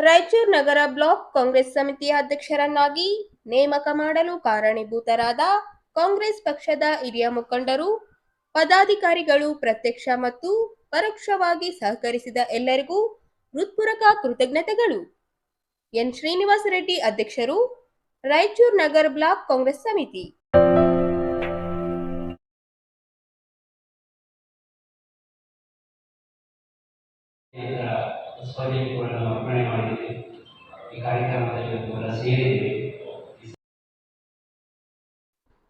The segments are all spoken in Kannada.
ರಾಯಚೂರು ನಗರ ಬ್ಲಾಕ್ ಕಾಂಗ್ರೆಸ್ ಸಮಿತಿಯ ಅಧ್ಯಕ್ಷರನ್ನಾಗಿ ನೇಮಕ ಮಾಡಲು ಕಾರಣೀಭೂತರಾದ ಕಾಂಗ್ರೆಸ್ ಪಕ್ಷದ ಹಿರಿಯ ಮುಖಂಡರು, ಪದಾಧಿಕಾರಿಗಳು, ಪ್ರತ್ಯಕ್ಷ ಮತ್ತು ಪರೋಕ್ಷವಾಗಿ ಸಹಕರಿಸಿದ ಎಲ್ಲರಿಗೂ ಹೃತ್ಪೂರ್ವಕ ಕೃತಜ್ಞತೆಗಳು. ಎನ್ ಶ್ರೀನಿವಾಸ ರೆಡ್ಡಿ, ಅಧ್ಯಕ್ಷರು, ರಾಯಚೂರು ನಗರ ಬ್ಲಾಕ್ ಕಾಂಗ್ರೆಸ್ ಸಮಿತಿ. ಸ್ಪರ್ಧೆಗಳನ್ನು ಅರ್ಪಣೆ ಮಾಡಿದೆ. ಈ ಕಾರ್ಯಕ್ರಮದಲ್ಲಿ ಸೇರಿದೆ.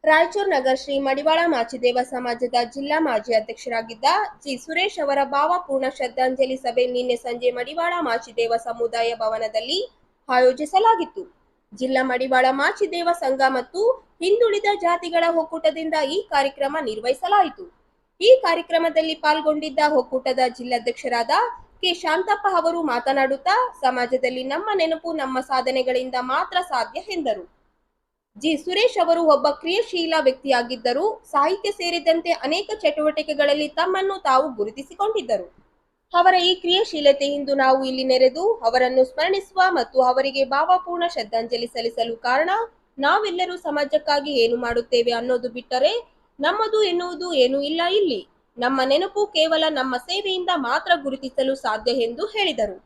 ರಾಯಚೂರು ನಗರ ಶ್ರೀ ಮಡಿವಾಳ ಮಾಚಿದೇವ ಸಮಾಜದ ಜಿಲ್ಲಾ ಮಾಜಿ ಅಧ್ಯಕ್ಷರಾಗಿದ್ದ ಜಿ ಸುರೇಶ್ ಅವರ ಭಾವಪೂರ್ಣ ಶ್ರದ್ಧಾಂಜಲಿ ಸಭೆ ನಿನ್ನೆ ಸಂಜೆ ಮಡಿವಾಳ ಮಾಚಿದೇವ ಸಮುದಾಯ ಭವನದಲ್ಲಿ ಆಯೋಜಿಸಲಾಗಿತ್ತು. ಜಿಲ್ಲಾ ಮಡಿವಾಳ ಮಾಚಿದೇವ ಸಂಘ ಮತ್ತು ಹಿಂದುಳಿದ ಜಾತಿಗಳ ಒಕ್ಕೂಟದಿಂದ ಈ ಕಾರ್ಯಕ್ರಮ ನಿರ್ವಹಿಸಲಾಯಿತು. ಈ ಕಾರ್ಯಕ್ರಮದಲ್ಲಿ ಪಾಲ್ಗೊಂಡಿದ್ದ ಒಕ್ಕೂಟದ ಜಿಲ್ಲಾಧ್ಯಕ್ಷರಾದ ಕೆ ಶಾಂತಪ್ಪ ಅವರು ಮಾತನಾಡುತ್ತಾ, ಸಮಾಜದಲ್ಲಿ ನಮ್ಮ ನೆನಪು ನಮ್ಮ ಸಾಧನೆಗಳಿಂದ ಮಾತ್ರ ಸಾಧ್ಯ ಎಂದರು. ಜಿ ಸುರೇಶ್ ಅವರು ಒಬ್ಬ ಕ್ರಿಯಾಶೀಲ ವ್ಯಕ್ತಿಯಾಗಿದ್ದರು. ಸಾಹಿತ್ಯ ಸೇರಿದಂತೆ ಅನೇಕ ಚಟುವಟಿಕೆಗಳಲ್ಲಿ ತಮ್ಮನ್ನು ತಾವು ಗುರುತಿಸಿಕೊಂಡಿದ್ದರು. ಅವರ ಈ ಕ್ರಿಯಾಶೀಲತೆ ಇಂದು ನಾವು ಇಲ್ಲಿ ನೆರೆದು ಅವರನ್ನು ಸ್ಮರಿಸುವ ಮತ್ತು ಅವರಿಗೆ ಭಾವಪೂರ್ಣ ಶ್ರದ್ಧಾಂಜಲಿ ಸಲ್ಲಿಸಲು ಕಾರಣ, ನಾವೆಲ್ಲರೂ ಸಮಾಜಕ್ಕಾಗಿ ಏನು ಮಾಡುತ್ತೇವೆ ಅನ್ನೋದು ಬಿಟ್ಟರೆ ನಮ್ಮದು ಎನ್ನುವುದು ಏನೂ ಇಲ್ಲ. ಇಲ್ಲಿ ನಮ್ಮ ನೆನಪು ಕೇವಲ ನಮ್ಮ ಸೇವೆಯಿಂದ ಮಾತ್ರ ಗುರುತಿಸಲು ಸಾಧ್ಯ ಎಂದು ಹೇಳಿದರು.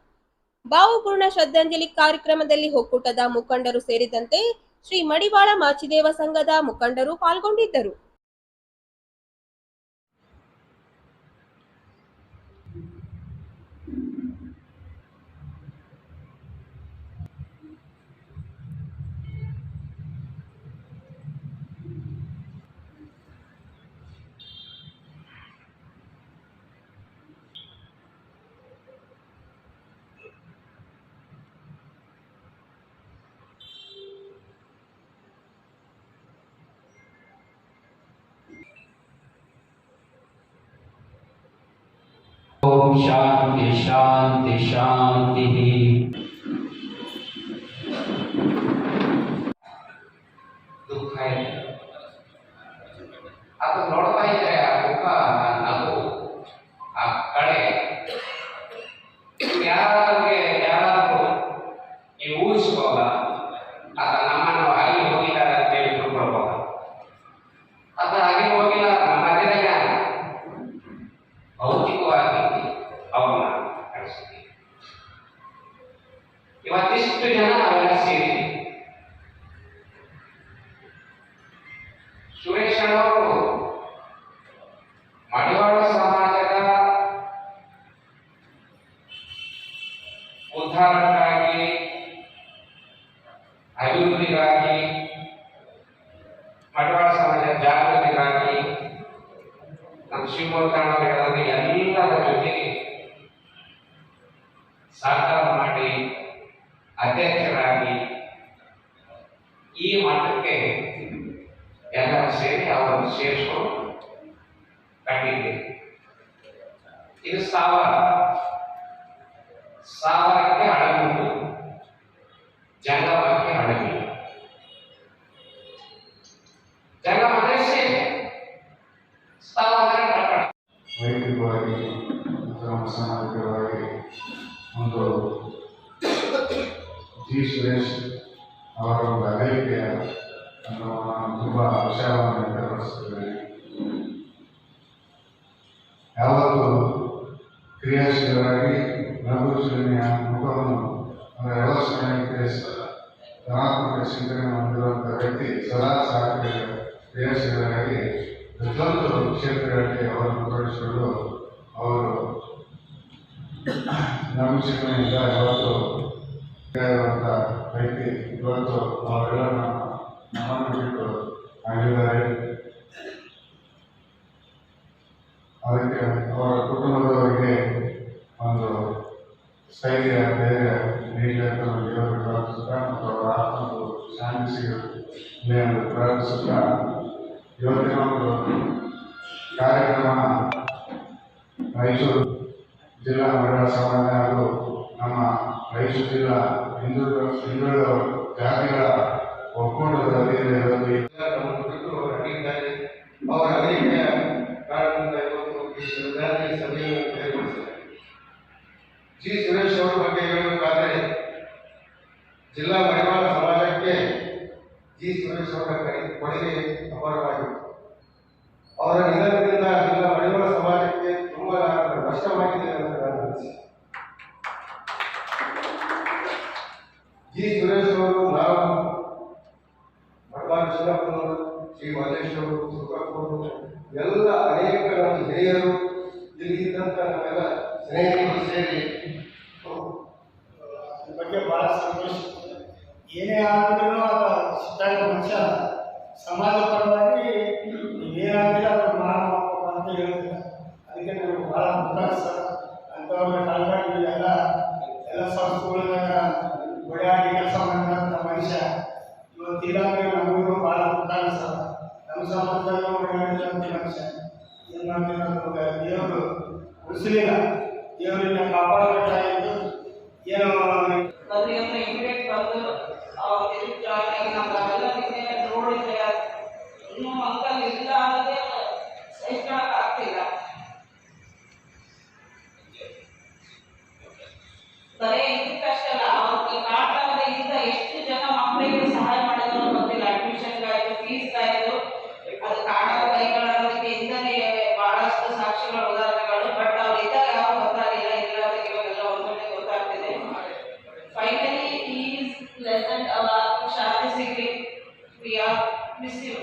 ಭಾವಪೂರ್ಣ ಶ್ರದ್ಧಾಂಜಲಿ ಕಾರ್ಯಕ್ರಮದಲ್ಲಿ ಒಕ್ಕೂಟದ ಮುಖಂಡರು ಸೇರಿದಂತೆ ಶ್ರೀ ಮಡಿವಾಳ ಮಾಚಿದೇವ ಸಂಘದ ಮುಖಂಡರು ಪಾಲ್ಗೊಂಡಿದ್ದರು. ओम शांति शांति शांति. दुख है आता ನೋಡ್ತಾ ಇದ್ರೆ ಆ ಮುಖ ನಗು ಆ ಕಡೆ ಯಾರಾದ್ರೂ ನೀವು ಊಹಿಸ್ಬೋದ ಆತ ನಮ್ಮನ್ನು ಅಲ್ಲಿ ಹೋಗಿದ್ದಾರೆ ಅಂತ ಹೇಳಿ ತಿಳ್ಕೊಳ್ಬೋದ. ಆತ ಹಾಗೆ ಹೋಗಿಲ್ಲ, ನಮ್ಮ ಮಧ್ಯದಾಗ ಭೌತಿಕವಾಗಿ ಅವನ್ನ ಕಳಿಸ್ತೀವಿ. ಇವತ್ತಿಷ್ಟು ಜನ ನಾವೆಲ್ಲ ಸೇರಿದ್ದೀವಿ. ಸುರೇಶ್ ಅವರು ಮಡಿವಾಳ ಸಮಾಜದ ಉದ್ಧಾರಕ್ಕಾಗಿ, ಅಭಿವೃದ್ಧಿಗಾಗಿ, ಮಡಿವಾಳ ಸಮಾಜದ ಜಾಗೃತಿಗಾಗಿ ನಮ್ಮ ಶಿವಮೊಗ್ಗ ಎಲ್ಲರ ಜೊತೆಗೆ ಸಾಕಾರ ಮಾಡಿ ಅಧ್ಯಕ್ಷರಾಗಿ ಈ ಮಟ್ಟಕ್ಕೆ ಎಲ್ಲರೂ ಸೇರಿ ಅವರನ್ನು ಸೇರಿಸಿಕೊಂಡು ಕಂಡಿದ್ದೇವೆ. ಇದು ಸಾವಿರಕ್ಕೆ ಅಡಗುವುದು, ಜಂಗಮಕ್ಕೆ ಅಡಗಿಲ್ಲ. ಜಂಗಮ ಅಂದರೆ ಸೇವೆ, ವೈಯಕ್ತಿಕವಾಗಿ ಮತ್ತು ಸಾಮಾಜಿಕವಾಗಿ ಒಂದು ಜಿ ಸುರೇಶ್ ಅವರ ಒಂದು ಅಗಲಿಕೆಯ ನಾನು ತುಂಬ ವಿಷಯವನ್ನು ವ್ಯಕ್ತಪಡಿಸುತ್ತೇನೆ. ಯಾವತ್ತೂ ಕ್ರಿಯಾಶೀಲರಾಗಿ ಲಘು ಶ್ರೇಣಿಯ ಮುಖವನ್ನು ವ್ಯವಸ್ಥೆಗೆ ಧನಾತ್ಮಕ ಚಿಂತನೆ ಹೊಂದಿರುವಂಥ ವ್ಯಕ್ತಿ, ಸದಾ ಕ್ರಿಯಾಶೀಲರಾಗಿ ಪ್ರತಿಯೊಂದು ಕ್ಷೇತ್ರಗಳಲ್ಲಿ ಅವರನ್ನು ತೊಡಗಿಸಿಕೊಂಡು ಅವರು ನಮ್ಮ ಚಿಂತನೆಯಿಂದ ಯಾವತ್ತು ಇರುವಂಥ ವ್ಯಕ್ತಿ ಇವತ್ತು ಅವರೆಲ್ಲ ನಮ್ಮನ್ನು ಬಿಟ್ಟು ಆಗಿದ್ದಾರೆ. ಅದಕ್ಕೆ ಅವರ ಕುಟುಂಬದವರಿಗೆ ಒಂದು ಸ್ಥೈರ್ಯ, ಧೈರ್ಯ ನೀಡಲಿ ಅಂತ ನಮಗೆ ಪ್ರಾರ್ಥಿಸುತ್ತಾ ಮತ್ತು ಅವರ ಆತ್ಮವು ಶಾಂತಿ ಸಿಗಲಿ ಎಂದು ಪ್ರಾರ್ಥಿಸುತ್ತಾ, ಇವತ್ತಿನ ಒಂದು ಕಾರ್ಯಕ್ರಮ ರಾಯಚೂರು ಜಿಲ್ಲಾ ಮಡಿವಾಳ ಸಮಾಜ ಹಾಗೂ ನಮ್ಮ ರಾಯಚೂರು ಜಿಲ್ಲಾ ಹಿಂದುಳಿದ ಜಾತಿಗಳ ಒಕ್ಕೂಟದ ವತಿಯಲ್ಲಿ ಅವರ ಅಗಲಿಕೆಯ ಕಾರಣದಿಂದ ಇವತ್ತು ಈ ಶ್ರದ್ಧಾಂಜಲಿ ಸಭೆಯನ್ನು ಏರ್ಪಡಿಸಿದ್ದಾರೆ. ಜಿ ಸುರೇಶ್ ಅವರ ಬಗ್ಗೆ ಹೇಳಬೇಕಾದ್ರೆ ಸುರೇಶ್ ಅವರ ಕೊಡುಗೆ ಅಪಾರವಾಗಿದೆ. ಅವರ ನಿಧನದಿಂದ ಜಿಲ್ಲಾ ಮಡಿವಾಳ ಸಮಾಜಕ್ಕೆ ತುಂಬಾ ನಷ್ಟವಾಗಿದೆ ಅಂತ ನನ್ನ ಅನಿಸಿಕೆ. ಜಿ ಸುರೇಶ್ ಅವರು, ನಾವು ಮಡಿವಾಳ ಶಿವಪ್ಪನವರು, ಶ್ರೀ ಮಲ್ಲೇಶ್ ಅವರು, ಸುಖಪ್ಪವರು, ಎಲ್ಲ ಅನೇಕ ನಮ್ಮ ಹಿರಿಯರು, ಇಲ್ಲಿ ಇದ್ದಂತ ನಮ್ಮೆಲ್ಲ ಸ್ನೇಹಿತರು ಸೇರಿ ಬಗ್ಗೆ ಬಹಳ ಸಂತೋಷ. ಏನೇ ಆಗಿದ್ರು ಅದು ಸಿದ್ಧಾಂತ ಮನುಷ್ಯ ಸಮಾಜ ಪರವಾಗಿ ನೀವೇನಾಗಿಲ್ಲ ಅದು ಮಾಡಬೇಕು ಅಂತ ಹೇಳ್ತಾರೆ. ಅದಕ್ಕೆ ನನಗೆ ಬಹಳ ದುಃಖ ಸರ್. ಅಂಥವ್ರ ಕಾಲ್ಪಾಡಿ ಎಲ್ಲ ಸಂಸ್ಥೆಗಳಾಗ ಓಡಾಡಿ ಕೆಲಸ ಮಾಡಿದಂಥ ಮನುಷ್ಯ ಇವತ್ತಿಲ್ಲ ಅಂದರೆ ನಮಗೂ ಭಾಳ ದುಃಖ ಸರ್. ನಮ್ಮ ಸಮಾಜದಾಗ ಓಡಾಡಿದಂಥ ಮನುಷ್ಯ ಏನು ಮಾಡ್ತೀವಿ, ದೇವರು ಉಳಿಸಲಿಲ್ಲ, ದೇವರಿಂದ ಕಾಪಾಡಬೇಕಾಗಿತ್ತು. ಏನೋ ಇಮಿಡಿಯೇಟ್ ಬಂದು ಜಾಯ್ನ್ ಆಗಿ ನಮ್ಗೆಲ್ಲ ನೋಡಿದ್ರೆ ಇನ್ನೂ ಅಂಕಲ್ ಇಲ್ಲ ಅನ್ನೋದೇ ಸಹಿಸ್ಕೊಳಕ್ಕಾಗ್ತಿಲ್ಲ. ಬರೀ ಇದಕ್ಕಷ್ಟೇ ಅಲ್ಲ, ಅವ್ರಿಗೆ ಕಾರಣದಿಂದ ಎಷ್ಟು ಜನ ಮಕ್ಕಳಿಗೆ ಸಹಾಯ ಮಾಡಿದ್ರು ಗೊತ್ತಿಲ್ಲ. ಅಡ್ಮಿಷನ್ಗಾಯ್ತು, ಫೀಸ್ಗಾಯ್ತು, ಅದು ಕಾಣದ ಕೈಗಳಾಗೋದಕ್ಕೆ ಇಂದನೇ ಬಹಳಷ್ಟು ಸಾಕ್ಷಿಗಳ ಉದಾಹರಣೆಗಳು. ಬಟ್ ಅವ್ರು ಇದ್ದಾಗ ಯಾವ ಗೊತ್ತಾಗಿಲ್ಲ, ಇಲ್ಲದಕ್ಕೆ ಇವಾಗೆಲ್ಲ ಒಂದೊಂದೇ ಗೊತ್ತಾಗ್ತಿದೆ. Finally, he is pleasant. Our Shadi Singh, we are miss you.